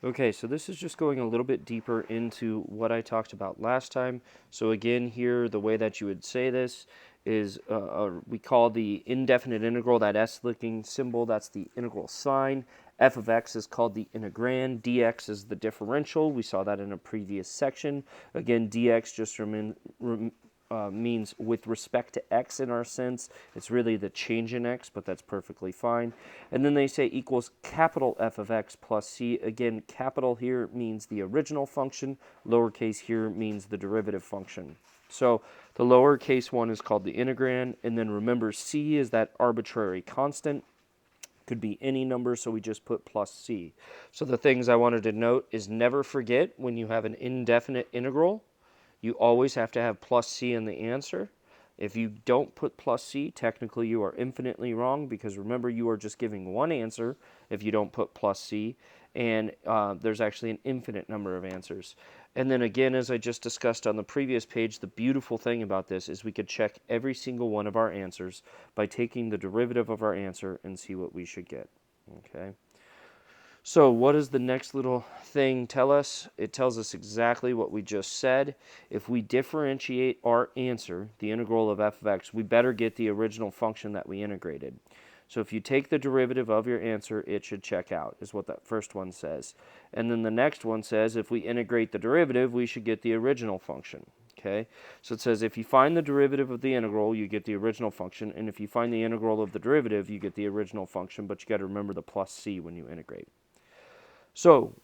Okay, so this is just going a little bit deeper into what I talked about last time. So again, here, the way that you would say this is we call the indefinite integral, that S-looking symbol, that's the integral sign. F of x is called the integrand. Dx is the differential. We saw that in a previous section. Again, dx just means with respect to x in our sense. It's really the change in x, but that's perfectly fine. And then they say equals capital F of x plus c. Again, capital here means the original function. Lowercase here means the derivative function. So the lowercase one is called the integrand. And then remember, c is that arbitrary constant. Could be any number, so we just put plus c. So the things I wanted to note is never forget when you have an indefinite integral, you always have to have plus c in the answer. If you don't put plus c, technically you are infinitely wrong, because remember, you are just giving one answer if you don't put plus c, and there's actually an infinite number of answers. And then again, as I just discussed on the previous page, the beautiful thing about this is we could check every single one of our answers by taking the derivative of our answer and see what we should get. Okay. So what does the next little thing tell us? It tells us exactly what we just said. If we differentiate our answer, the integral of f of x, we better get the original function that we integrated. So if you take the derivative of your answer, it should check out, is what that first one says. And then the next one says if we integrate the derivative, we should get the original function. Okay, so it says if you find the derivative of the integral, you get the original function, and if you find the integral of the derivative, you get the original function, but you got to remember the plus c when you integrate. So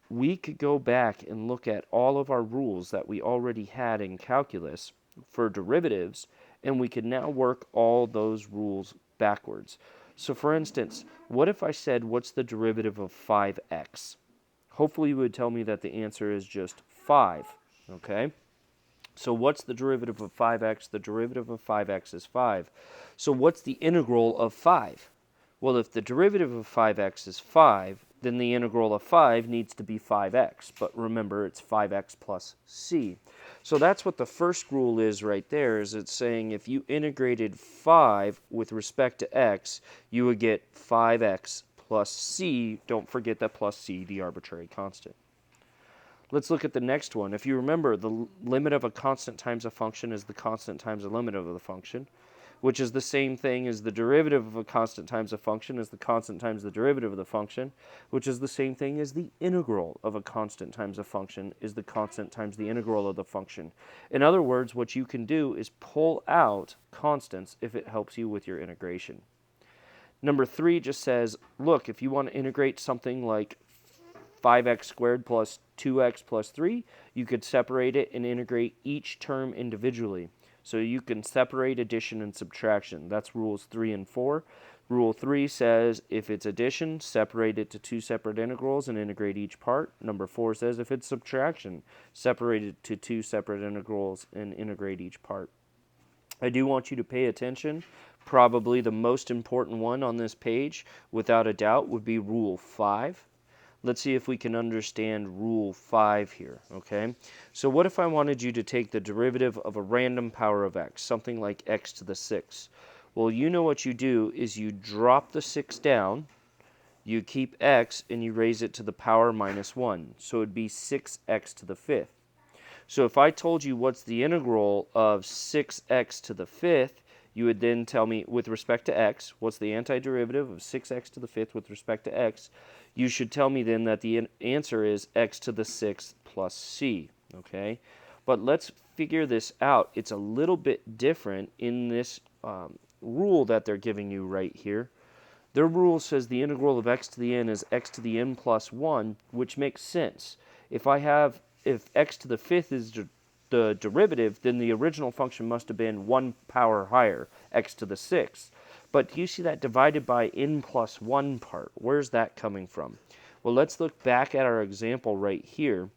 we could go back and look at all of our rules that we already had in calculus for derivatives, and we could now work all those rules backwards. So for instance, what if I said, what's the derivative of 5x? Hopefully you would tell me that the answer is just 5, okay? So what's the derivative of 5x? The derivative of 5x is 5. So what's the integral of 5? Well, if the derivative of 5x is 5, then the integral of 5 needs to be 5x. But remember, it's 5x plus c. So that's what the first rule is right there, is it's saying if you integrated 5 with respect to x, you would get 5x plus c. Don't forget that plus c, the arbitrary constant. Let's look at the next one. If you remember, the limit of a constant times a function is the constant times the limit of the function, which is the same thing as the derivative of a constant times a function is the constant times the derivative of the function, which is the same thing as the integral of a constant times a function is the constant times the integral of the function. In other words, what you can do is pull out constants if it helps you with your integration. Number 3 just says, look, if you want to integrate something like 5x squared plus 2x plus 3, you could separate it and integrate each term individually. So you can separate addition and subtraction. That's rules 3 and 4. Rule 3 says if it's addition, separate it to two separate integrals and integrate each part. Number 4 says if it's subtraction, separate it to two separate integrals and integrate each part. I do want you to pay attention. Probably the most important one on this page, without a doubt, would be rule 5. Let's see if we can understand rule 5 here, okay? So what if I wanted you to take the derivative of a random power of x, something like x to the 6th? Well, you know what you do is you drop the 6 down, you keep x, and you raise it to the power minus 1. So it would be 6x to the 5th. So if I told you what's the integral of 6x to the 5th, you would then tell me, with respect to x, what's the antiderivative of 6x to the 5th with respect to x? You should tell me then that the answer is x to the 6th plus c, okay? But let's figure this out. It's a little bit different in this rule that they're giving you right here. Their rule says the integral of x to the n is x to the n plus 1, which makes sense. If x to the 5th is the derivative, then the original function must have been 1 power higher, x to the 6th. But do you see that divided by n plus 1 part? Where's that coming from? Well, let's look back at our example right here.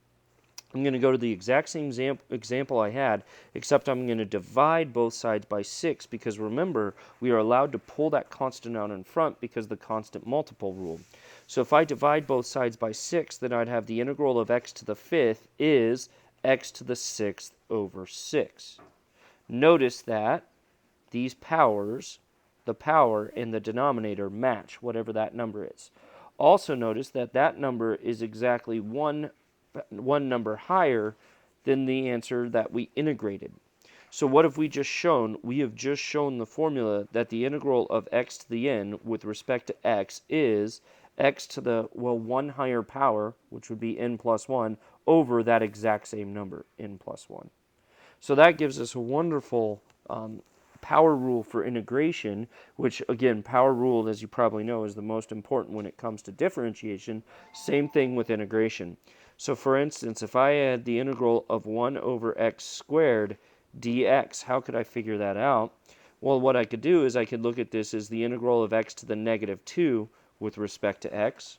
I'm going to go to the exact same example I had, except I'm going to divide both sides by 6, because remember, we are allowed to pull that constant out in front because of the constant multiple rule. So if I divide both sides by 6, then I'd have the integral of x to the 5th is x to the 6th over 6. Notice that these powers, the power and the denominator, match whatever that number is. Also notice that that number is exactly one number higher than the answer that we integrated. So what have we just shown? We have just shown the formula that the integral of x to the n with respect to x is x to the, well, one higher power, which would be n plus 1, over that exact same number, n plus 1. So that gives us a wonderful power rule for integration, which, again, power rule, as you probably know, is the most important when it comes to differentiation. Same thing with integration. So, for instance, if I had the integral of 1 over x squared dx, how could I figure that out? Well, what I could do is I could look at this as the integral of x to the negative 2 with respect to x.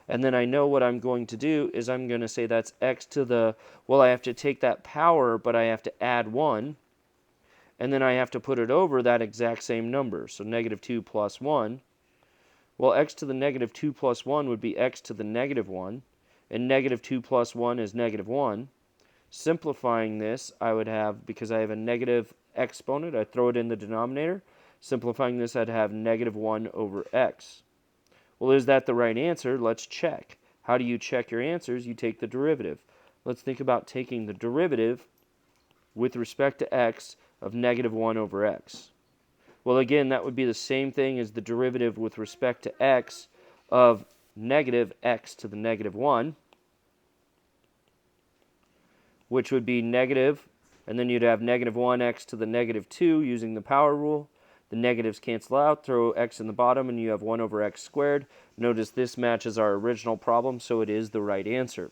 And then I know what I'm going to do is I'm going to say that's x to the, well, I have to take that power, but I have to add 1. And then I have to put it over that exact same number. So negative 2 plus 1. Well, x to the negative 2 plus 1 would be x to the negative 1. And negative 2 plus 1 is negative 1. Simplifying this, I would have, because I have a negative exponent, I throw it in the denominator. Simplifying this, I'd have negative 1 over x. Well, is that the right answer? Let's check. How do you check your answers? You take the derivative. Let's think about taking the derivative with respect to x of negative 1 over x. Well, again, that would be the same thing as the derivative with respect to x of negative x to the negative 1, which would be negative, and then you'd have negative 1x to the negative 2 using the power rule. The negatives cancel out, throw x in the bottom, and you have 1 over x squared. Notice this matches our original problem, so it is the right answer.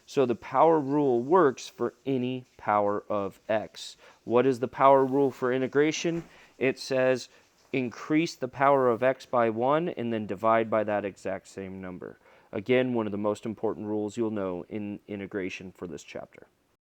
So the power rule works for any power of x. What is the power rule for integration? It says increase the power of x by 1 and then divide by that exact same number. Again, one of the most important rules you'll know in integration for this chapter.